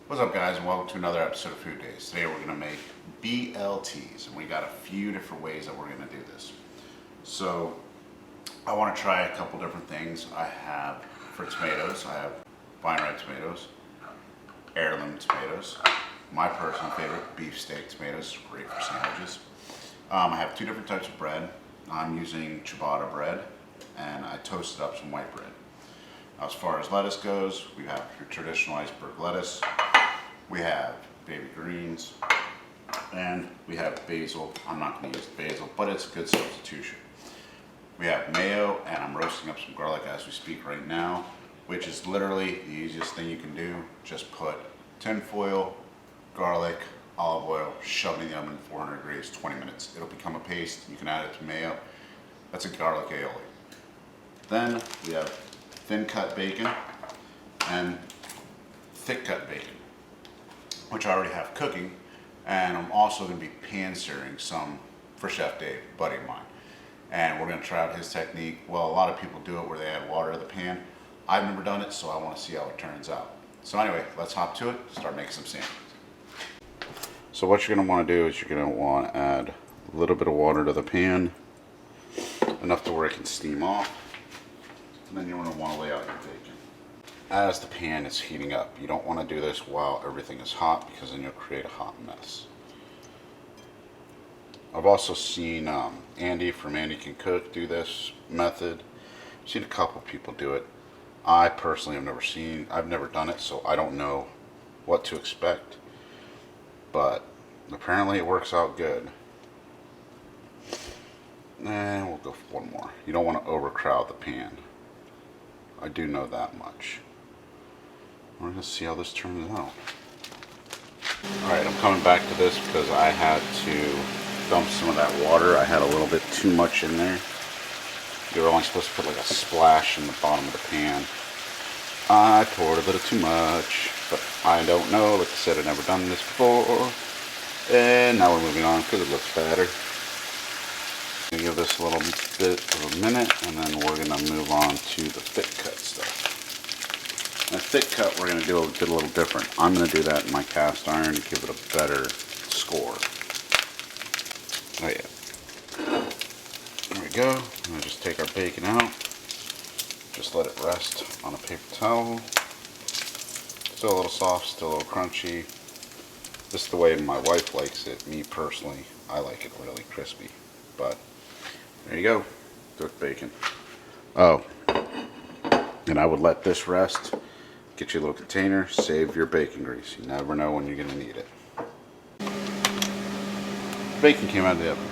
What's up, guys, and welcome to another episode of Food Daze. Today we're going to make B.L.Ts, and we got a few different ways that we're going to do this. So I want to try a couple different things. I have, for tomatoes, I have vine red tomatoes, heirloom tomatoes, my personal favorite, beefsteak tomatoes, great for sandwiches. I have two different types of bread. I'm using ciabatta bread, and I toasted up some white bread. As far as lettuce goes, we have your traditional iceberg lettuce, we have baby greens, and we have basil. I'm not going to use basil, but it's a good substitution. We have mayo, and I'm roasting up some garlic as we speak right now, which is literally the easiest thing you can do. Just put tin foil, garlic, olive oil, shove it in the oven, 400 degrees, 20 minutes. It'll become a paste. You can add it to mayo. That's a garlic aioli. Then we have thin cut bacon and thick cut bacon, which I already have cooking, and I'm also going to be pan searing some for Chef Dave, a buddy of mine. And we're going to try out his technique. Well, a lot of people do it where they add water to the pan. I've never done it, so I want to see how it turns out. So anyway, let's hop to it, start making some sandwiches. So what you're going to want to do is you're going to want to add a little bit of water to the pan, enough to where it can steam off. And then you're going to want to lay out your bacon. As the pan is heating up, you don't want to do this while everything is hot, because then you'll create a hot mess. I've also seen Andy from Andy Can Cook do this method. I've seen a couple people do it. I personally have I've never done it, so I don't know what to expect. But apparently it works out good. And we'll go for one more. You don't want to overcrowd the pan. I do know that much. We're going to see how this turns out. Alright, I'm coming back to this because I had to dump some of that water. I had a little bit too much in there. You're only supposed to put like a splash in the bottom of the pan. I poured a little too much, but I don't know. Like I said, I've never done this before. And now we're moving on because it looks better. I'm going to give this a little bit of a minute, and then we're going to move on to the thick cut stuff. The thick cut we're going to do a little different. I'm going to do that in my cast iron to give it a better score. Oh yeah. There we go. I'm going to just take our bacon out. Just let it rest on a paper towel. Still a little soft, still a little crunchy. This is the way my wife likes it. Me personally, I like it really crispy. But there you go, cooked bacon. Oh, and I would let this rest. Get you a little container, save your bacon grease. You never know when you're going to need it. Bacon came out of the oven.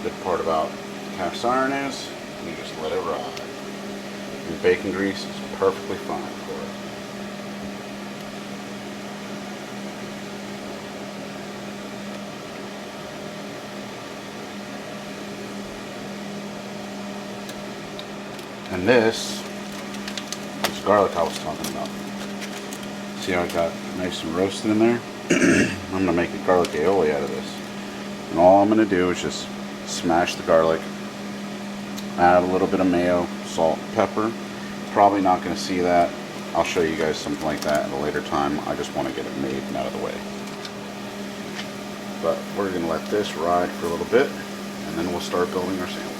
Good part about cast iron is you just let it ride. And bacon grease is perfectly fine for it. And this is garlic I was talking about. See how it got nice and roasted in there? I'm going to make a garlic aioli out of this. And all I'm going to do is just smash the garlic, add a little bit of mayo, salt, pepper. Probably not going to see that. I'll show you guys something like that at a later time. I just want to get it made and out of the way. But we're going to let this ride for a little bit, and then we'll start building our sandwich.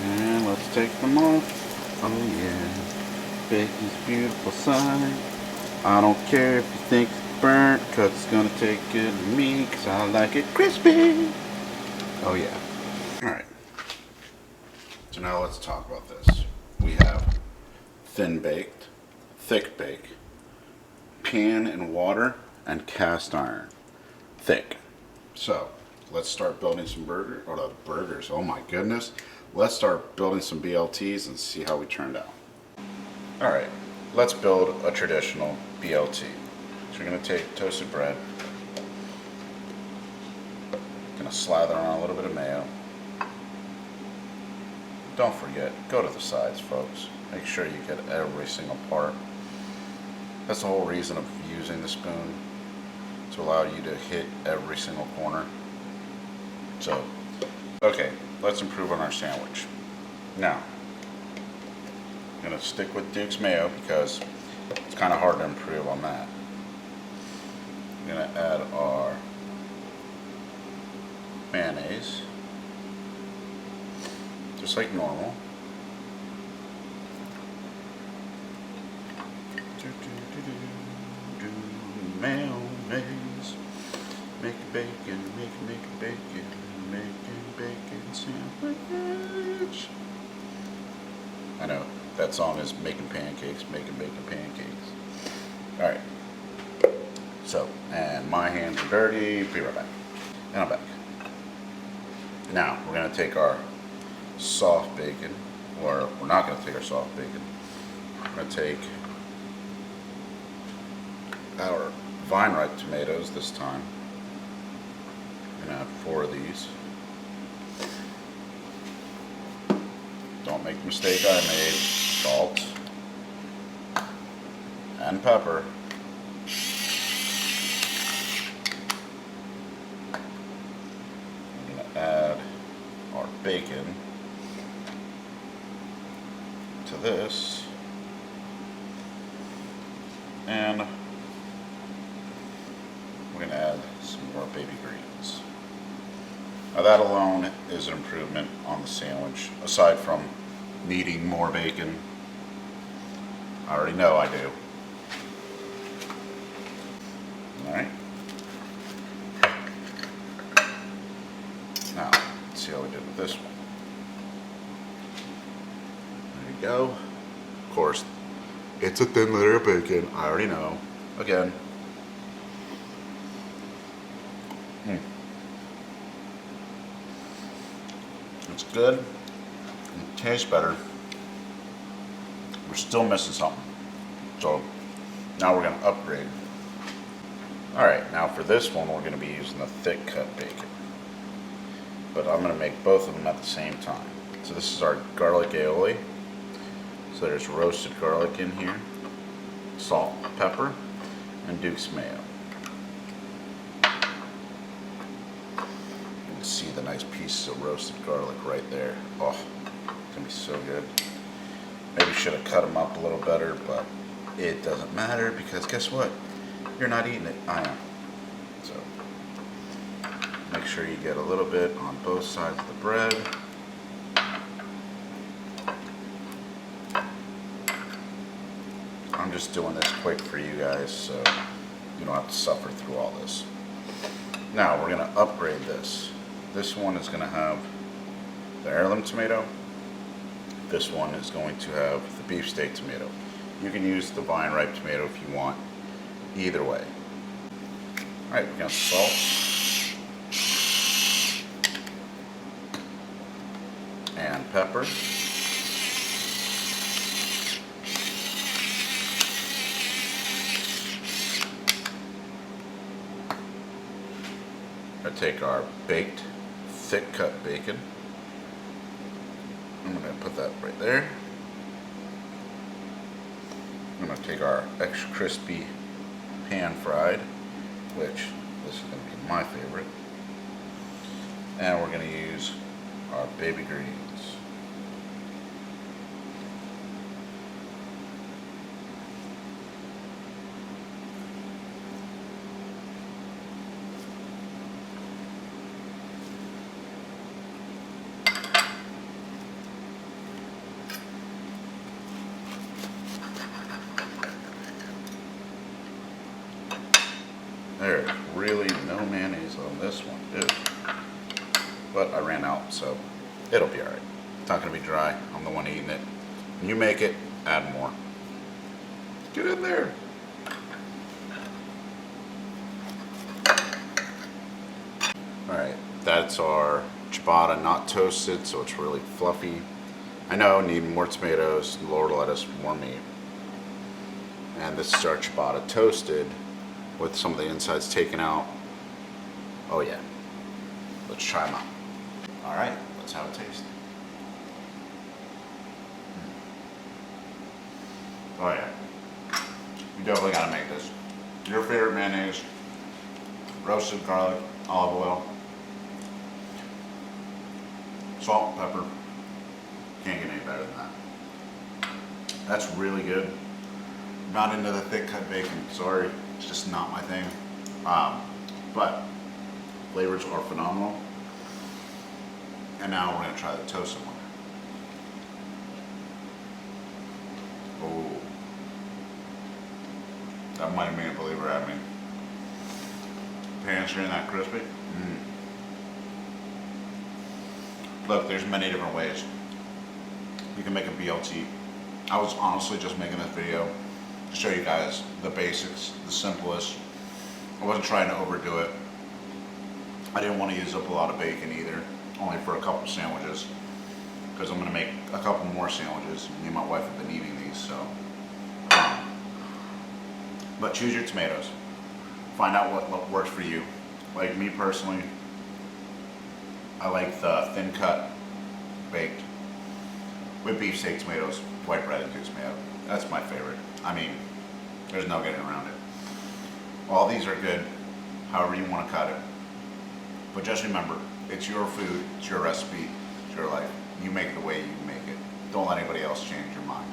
And let's take them off. Oh yeah, bacon's a beautiful sight. I don't care if you think it's burnt, cause it's gonna take good to me, cause I like it crispy. Oh yeah. Alright. So now let's talk about this. We have thin baked, thick bake, pan and water, and cast iron. Thick. So let's start building some burgers. Oh my goodness. Let's start building some B.L.Ts and see how we turned out. Alright, let's build a traditional B.L.T. So we're going to take toasted bread, going to slather on a little bit of mayo. Don't forget, go to the sides, folks. Make sure you get every single part. That's the whole reason of using the spoon, to allow you to hit every single corner. So Okay, let's improve on our sandwich. Now, I'm gonna stick with Duke's mayo because it's kind of hard to improve on that. I'm gonna add our mayonnaise, just like normal. Mayonnaise, make bacon, make bacon, making bacon sandwich. I know that song is making pancakes, making bacon pancakes. All right. So, and my hands are dirty. Be right back. And I'm back. Now we're gonna take our soft bacon, or we're not gonna take our soft bacon. We're gonna take our vine ripe tomatoes this time. I'm gonna have 4 of these. Don't make the mistake I made. Salt and pepper. I'm gonna add our bacon to this, and we're going to add some more baby greens. Now that alone is an improvement on the sandwich, aside from needing more bacon. I already know I do. Alright. Now, let's see how we did with this one. There you go. Of course, it's a thin layer of bacon. I already know. Again. It's good. It tastes better. We're still missing something. So now we're going to upgrade. Alright, now for this one we're going to be using the thick cut bacon. But I'm going to make both of them at the same time. So this is our garlic aioli. So there's roasted garlic in here, salt, pepper, and Duke's mayo. You can see the nice pieces of roasted garlic right there. Oh, it's going to be so good. Maybe should have cut them up a little better, but it doesn't matter because guess what? You're not eating it. I am. So make sure you get a little bit on both sides of the bread. I'm just doing this quick for you guys so you don't have to suffer through all this. Now we're going to upgrade this. This one is going to have the heirloom tomato. This one is going to have the beefsteak tomato. You can use the vine ripe tomato if you want. Either way. Alright, we're going to salt and pepper. I'm going to take our baked, thick cut bacon. I'm going to put that right there. I'm going to take our extra crispy pan fried, which this is going to be my favorite. And we're going to use our baby greens. There's really no mayonnaise on this one, dude. But I ran out, so it'll be alright. It's not going to be dry. I'm the one eating it. When you make it, add more. Get in there. Alright, that's our ciabatta, not toasted, so it's really fluffy. I know, need more tomatoes, Lord let us, more meat. And this is our ciabatta toasted, with some of the insides taken out. Oh yeah. Let's try them out. Alright, let's have a taste. Oh yeah. You definitely gotta make this. Your favorite mayonnaise, roasted garlic, olive oil. Salt, pepper. Can't get any better than that. That's really good. Not into the thick cut bacon, sorry. It's just not my thing. But flavors are phenomenal. And now we're gonna try the toasted one. Oh, that might have made a believer at me. Pans here and that crispy. Look, there's many different ways you can make a B.L.T. I was honestly just making this video to show you guys the basics, the simplest. I wasn't trying to overdo it. I didn't want to use up a lot of bacon either, only for a couple sandwiches, because I'm going to make a couple more sandwiches. Me and my wife have been eating these, so. But choose your tomatoes. Find out what works for you. Like me personally, I like the thin cut baked with beefsteak tomatoes, white bread infused tomato. That's my favorite. I mean, there's no getting around it. All these are good, however you want to cut it. But just remember, it's your food, it's your recipe, it's your life. You make it the way you make it. Don't let anybody else change your mind.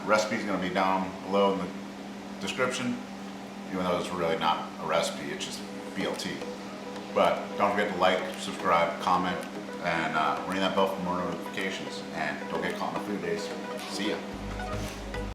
Recipe's going to be down below in the description, even though it's really not a recipe, it's just B.L.T. But don't forget to like, subscribe, comment, and ring that bell for more notifications. And don't get caught in the food days. See ya.